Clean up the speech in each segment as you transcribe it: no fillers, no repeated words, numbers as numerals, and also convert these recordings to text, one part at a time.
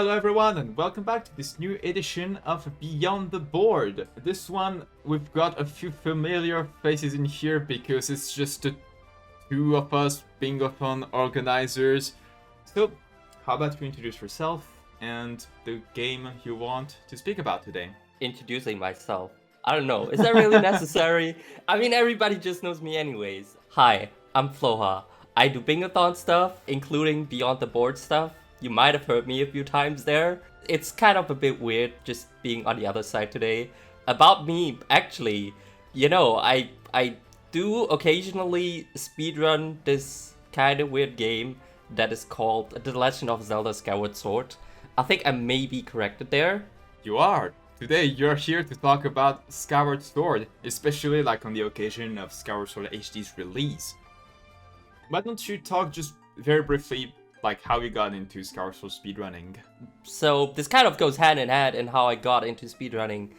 Hello everyone and welcome back to this new edition of Beyond the Board. This one we've got a few familiar faces in here because it's just the two of us Bingothon organizers. So how about you introduce yourself and the game you want to speak about today? Introducing myself. I don't know, is that really necessary? I mean, everybody just knows me anyways. Hi, I'm Floha. I do Bingothon stuff, including Beyond the Board stuff. You might have heard me a few times there. It's kind of a bit weird just being on the other side today. About me, actually, I do occasionally speedrun this kind of weird game that is called The Legend of Zelda Skyward Sword. I think I may be corrected there. You are! Today you're here to talk about Skyward Sword, especially like on the occasion of Skyward Sword HD's release. Why don't you talk just very briefly like how you got into Skyward Sword speedrunning? So this kind of goes hand in hand in how I got into speedrunning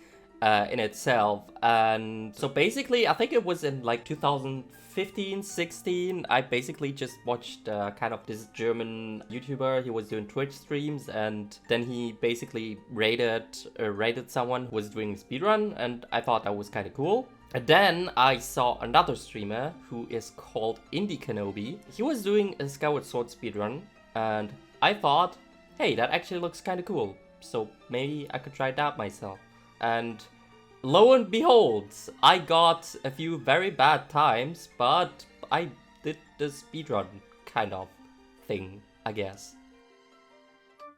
in itself. And so basically, I think it was in like 2015, 16, I basically just watched kind of this German YouTuber. He was doing Twitch streams and then he basically rated someone who was doing speedrun, and I thought that was kind of cool. And then I saw another streamer who is called Indie Kenobi. He was doing a Skyward Sword speedrun, and I thought, hey, that actually looks kind of cool. So maybe I could try that myself. And lo and behold, I got a few very bad times, but I did the speedrun kind of thing, I guess.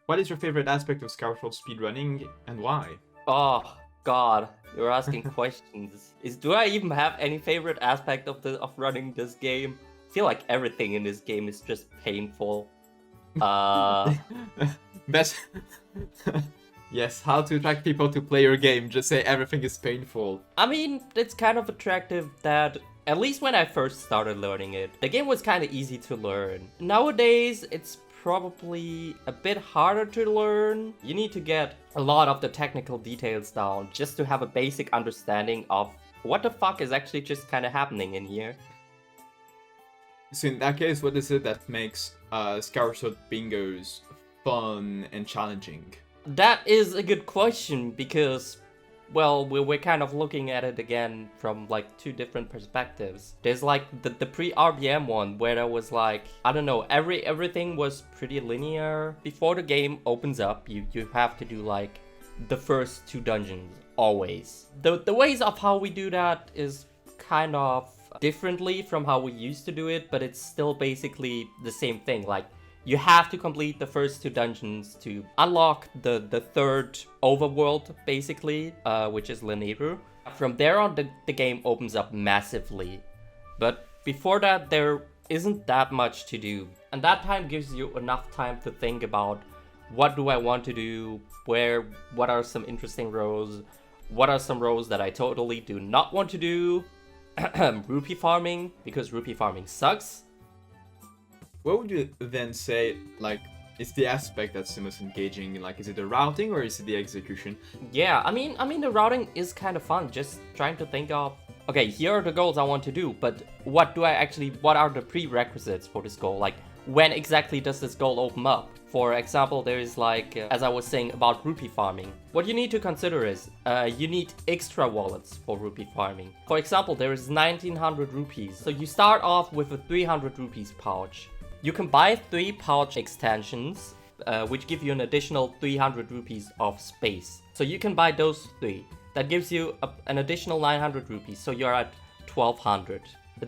What is your favorite aspect of Skyward Sword speedrunning and why? Oh God, you're asking questions. Do I even have any favorite aspect of running this game? I feel like everything in this game is just painful. That's yes, how to attract people to play your game, just say everything is painful. I mean, it's kind of attractive that, at least when I first started learning it, the game was kind of easy to learn. Nowadays, it's probably a bit harder to learn. You need to get a lot of the technical details down just to have a basic understanding of what the fuck is actually just kind of happening in here. So in that case, what is it that makes Skyward Sword bingos fun and challenging? That is a good question because, well, we're kind of looking at it again from like two different perspectives. There's like the pre-RBM one where there was like, I don't know, everything was pretty linear. Before the game opens up, you have to do like the first two dungeons always. The ways of how we do that is kind of differently from how we used to do it, but it's still basically the same thing. Like, you have to complete the first two dungeons to unlock the third overworld, basically, which is Lenebru. From there on, the game opens up massively. But before that, there isn't that much to do. And that time gives you enough time to think about what do I want to do, what are some interesting rows, what are some rows that I totally do not want to do. Rupee farming, because rupee farming sucks. What would you then say, like, is the aspect that's the most engaging? Like, is it the routing or is it the execution? Yeah, I mean the routing is kind of fun, just trying to think of, okay, here are the goals I want to do, but what are the prerequisites for this goal? Like, when exactly does this goal open up? For example, there is like, as I was saying about rupee farming, what you need to consider is, you need extra wallets for rupee farming. For example, there is 1900 rupees, so you start off with a 300 rupees pouch. You can buy 3 pouch extensions, which give you an additional 300 rupees of space. So you can buy those 3. That gives you an additional 900 rupees, so you're at 1200.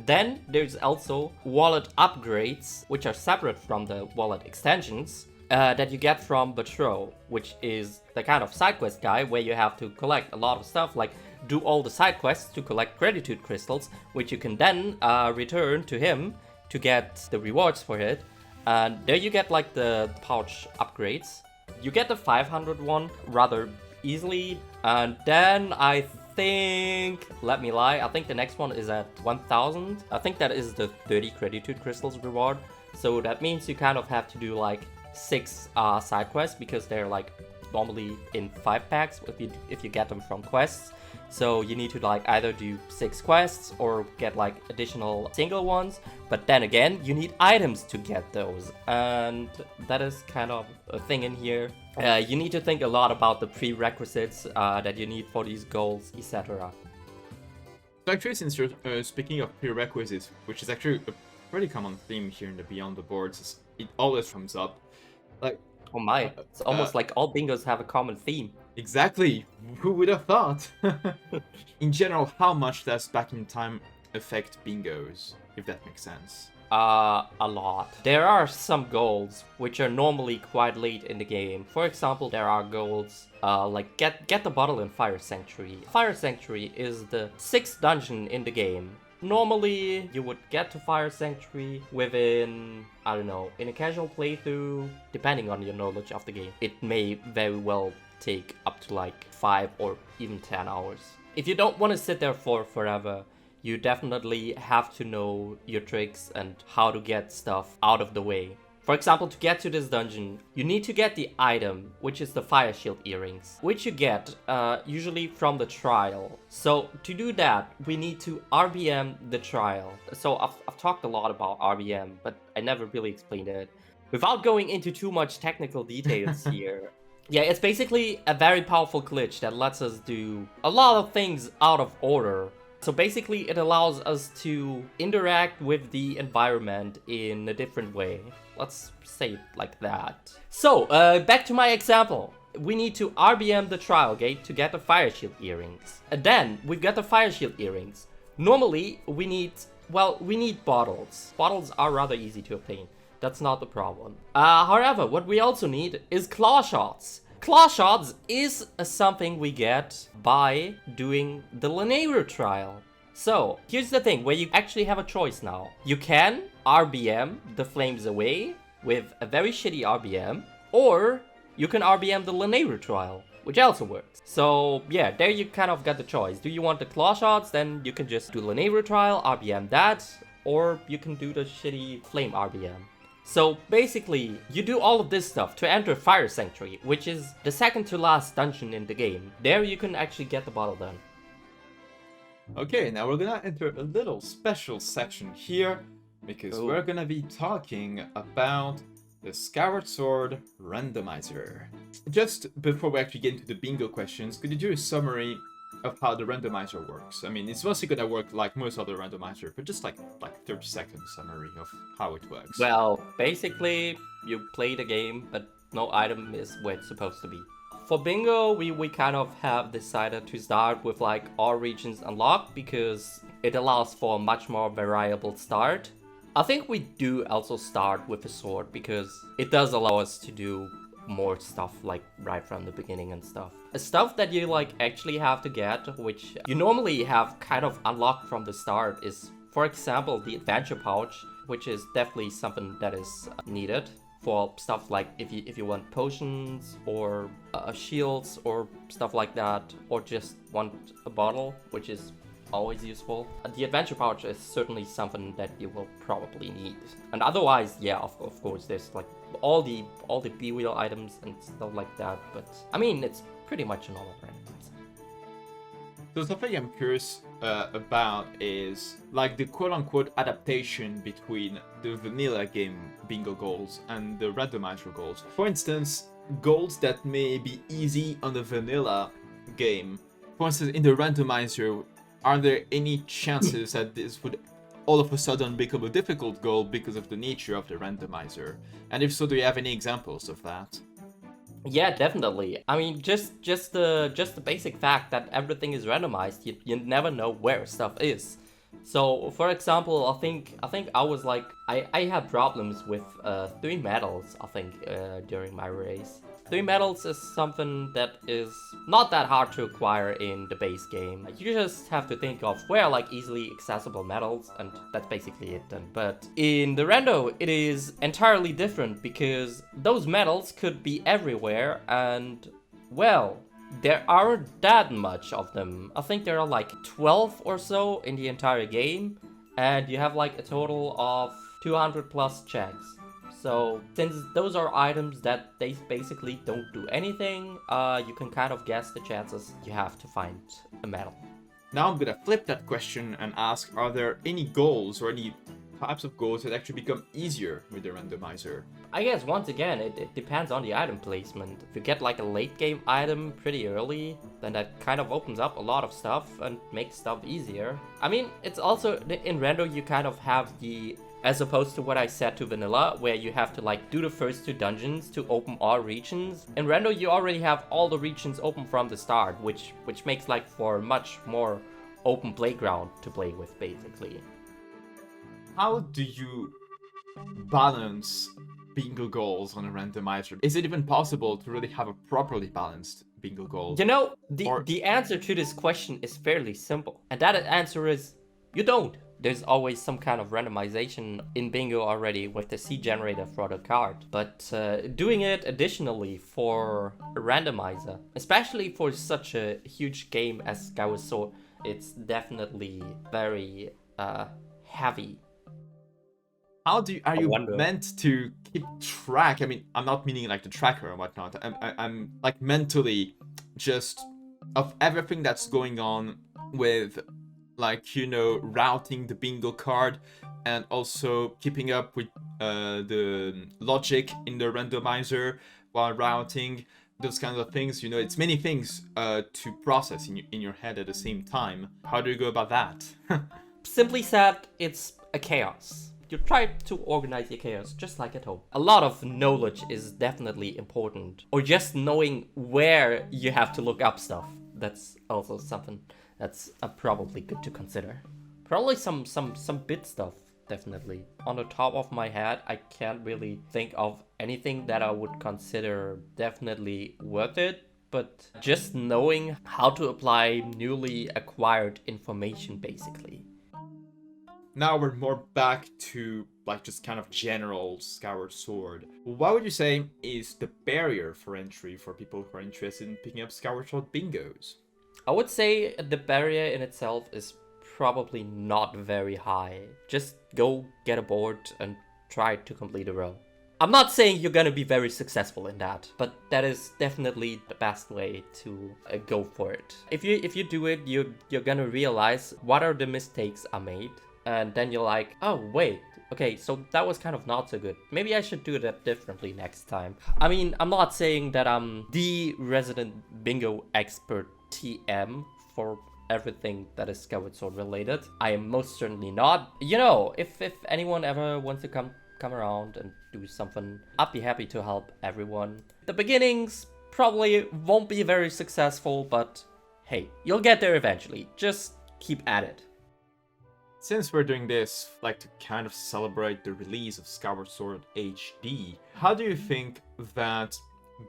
Then there's also wallet upgrades, which are separate from the wallet extensions, that you get from Batro, which is the kind of side quest guy where you have to collect a lot of stuff, like do all the side quests to collect gratitude crystals, which you can then return to him to get the rewards for it. And there you get like the pouch upgrades. You get the 500 one rather easily, and then I think, let me lie, I think the next one is at 1000. I think that is the 30 gratitude crystals reward. So that means you kind of have to do like 6 side quests because they're like normally in 5 packs if you get them from quests. So you need to like either do 6 quests or get like additional single ones. But then again, you need items to get those, and that is kind of a thing in here. You need to think a lot about the prerequisites that you need for these goals, etc. So actually, since you're speaking of prerequisites, which is actually a pretty common theme here in the Beyond the Boards, it always comes up. Like, oh my, it's almost like all bingos have a common theme. Exactly. Who would have thought? In general, how much does back in time affect bingos, if that makes sense? A lot. There are some goals which are normally quite late in the game. For example, there are goals like get the bottle in Fire Sanctuary. Fire Sanctuary is the 6th dungeon in the game. Normally, you would get to Fire Sanctuary within, I don't know, in a casual playthrough, depending on your knowledge of the game. It may very well take up to like 5 or even 10 hours. If you don't want to sit there for forever, you definitely have to know your tricks and how to get stuff out of the way. For example, to get to this dungeon, you need to get the item, which is the Fire Shield earrings, which you get usually from the trial. So to do that, we need to RBM the trial. So I've talked a lot about RBM, but I never really explained it. Without going into too much technical details here, yeah, it's basically a very powerful glitch that lets us do a lot of things out of order. So basically it allows us to interact with the environment in a different way. Let's say it like that. So, back to my example. We need to RBM the trial gate to get the Fire Shield earrings. And then we've got the Fire Shield earrings. Normally we need bottles. Bottles are rather easy to obtain. That's not the problem. However, what we also need is claw shots. Claw shots is something we get by doing the Lanayru trial. So, here's the thing, where you actually have a choice now. You can RBM the flames away with a very shitty RBM, or you can RBM the Lanayru trial, which also works. So, yeah, there you kind of got the choice. Do you want the claw shots? Then you can just do Lanayru trial, RBM that, or you can do the shitty flame RBM. So basically, you do all of this stuff to enter Fire Sanctuary, which is the second to last dungeon in the game. There you can actually get the bottle done. Okay, now we're gonna enter a little special section here, because we're gonna be talking about the Skyward Sword randomizer. Just before we actually get into the bingo questions, could you do a summary of how the randomizer works? I mean, it's mostly gonna work like most other randomizer, but just like 30-second summary of how it works. Well, basically, you play the game, but no item is where it's supposed to be. For bingo, we kind of have decided to start with like all regions unlocked because it allows for a much more variable start. I think we do also start with a sword because it does allow us to do more stuff like right from the beginning and stuff. Stuff that you like actually have to get, which you normally have kind of unlocked from the start, is for example the adventure pouch, which is definitely something that is needed for stuff like if you want potions or shields or stuff like that, or just want a bottle, which is always useful. The adventure pouch is certainly something that you will probably need. And otherwise, yeah, of course, there's like all the B-wheel items and stuff like that. But I mean, it's pretty much a normal randomizer. So something I'm curious about is like the quote-unquote adaptation between the vanilla game bingo goals and the randomizer goals. For instance, goals that may be easy on the vanilla game. For instance, in the randomizer, are there any chances that this would all of a sudden become a difficult goal because of the nature of the randomizer? And if so, do you have any examples of that? Yeah, definitely. I mean, just the basic fact that everything is randomized, you never know where stuff is. So, for example, I think I was like, I had problems with 3 medals, I think, during my race. 3 medals is something that is not that hard to acquire in the base game. You just have to think of where like easily accessible medals, and that's basically it then. But in the rando, it is entirely different because those medals could be everywhere, and well, there aren't that much of them. I think there are like 12 or so in the entire game, and you have like a total of 200 plus checks. So since those are items that they basically don't do anything, you can kind of guess the chances you have to find a medal. Now I'm gonna flip that question and ask, are there any goals or any types of goals that actually become easier with the randomizer? I guess once again, it depends on the item placement. If you get like a late game item pretty early, then that kind of opens up a lot of stuff and makes stuff easier. I mean, it's also, in rando you kind of have the, as opposed to what I said to vanilla, where you have to like do the first 2 dungeons to open all regions. In rando you already have all the regions open from the start, which makes like for a much more open playground to play with basically. How do you balance bingo goals on a randomizer? Is it even possible to really have a properly balanced bingo goal? You know, the answer to this question is fairly simple. And that answer is, you don't. There's always some kind of randomization in bingo already with the seed generator for the card. But doing it additionally for a randomizer, especially for such a huge game as Skyward Sword, it's definitely very heavy. How are you meant to keep track? I mean, I'm not meaning like the tracker or whatnot. I'm like mentally just of everything that's going on with, like, you know, routing the bingo card and also keeping up with the logic in the randomizer while routing, those kinds of things. You know, it's many things to process in your head at the same time. How do you go about that? Simply said, it's a chaos. You try to organize your chaos just like at home. A lot of knowledge is definitely important. Or just knowing where you have to look up stuff. That's also something that's probably good to consider. Probably some bit stuff, definitely. On the top of my head, I can't really think of anything that I would consider definitely worth it. But just knowing how to apply newly acquired information, basically. Now we're more back to like just kind of general Skyward Sword. What would you say is the barrier for entry for people who are interested in picking up Skyward Sword bingos? I would say the barrier in itself is probably not very high. Just go get a board and try to complete a row. I'm not saying you're gonna be very successful in that, but that is definitely the best way to go for it. If you do it, you're gonna realize what are the mistakes I made. And then you're like, oh wait, okay, so that was kind of not so good. Maybe I should do that differently next time. I mean, I'm not saying that I'm the resident bingo expert TM for everything that is Skyward Sword related. I am most certainly not. You know, if anyone ever wants to come around and do something, I'd be happy to help everyone. The beginnings probably won't be very successful, but hey, you'll get there eventually. Just keep at it. Since we're doing this, like to kind of celebrate the release of Skyward Sword HD, how do you think that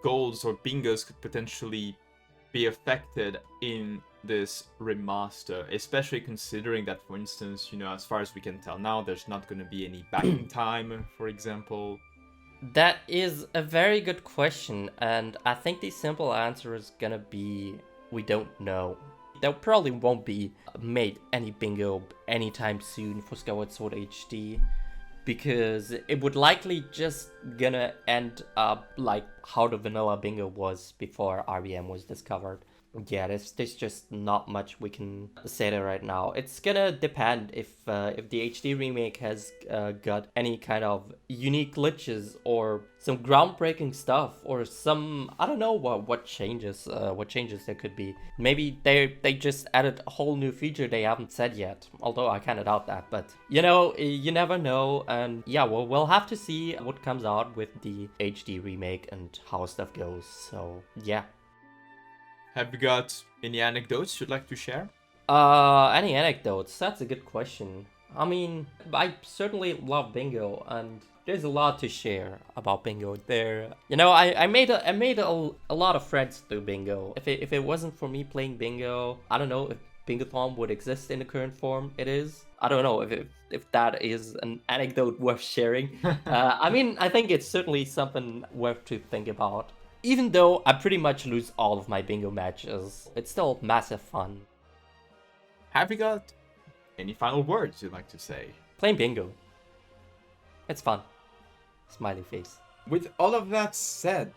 goals or bingos could potentially be affected in this remaster, especially considering that, for instance, you know, as far as we can tell now, there's not going to be any backing time, for example? That is a very good question, and I think the simple answer is gonna be we don't know. There probably won't be made any bingo anytime soon for Skyward Sword HD, because it would likely just gonna end up like how the vanilla bingo was before RBM was discovered. Yeah, there's just not much we can say there right now. It's gonna depend if the HD remake has got any kind of unique glitches or some groundbreaking stuff or some, I don't know what changes there could be. Maybe they just added a whole new feature they haven't said yet, although I kind of doubt that. But you know, you never know, and yeah, we'll have to see what comes out with the HD remake and how stuff goes. So yeah. Have you got any anecdotes you'd like to share? Any anecdotes? That's a good question. I mean, I certainly love bingo, and there's a lot to share about bingo there. You know, I made a lot of friends through bingo. If it wasn't for me playing bingo, I don't know if Bingothon would exist in the current form it is. I don't know if that is an anecdote worth sharing. I mean, I think it's certainly something worth to think about. Even though I pretty much lose all of my bingo matches, it's still massive fun. Have you got any final words you'd like to say? Playing bingo. It's fun. Smiley face. With all of that said,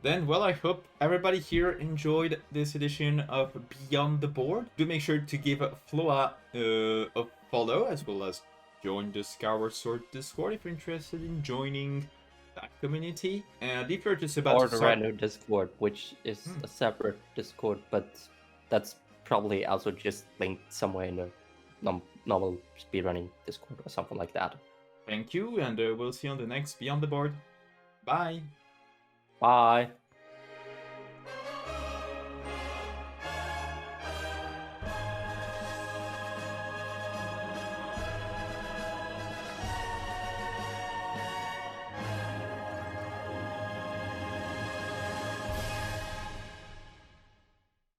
then, well, I hope everybody here enjoyed this edition of Beyond the Board. Do make sure to give Floha a follow, as well as join the Skyward Sword Discord if you're interested in joining that community. And if you're just about Or to the start... random Discord, which is a separate Discord, but that's probably also just linked somewhere in the normal speedrunning Discord or something like that. Thank you, and we'll see you on the next Beyond the Board. Bye! Bye!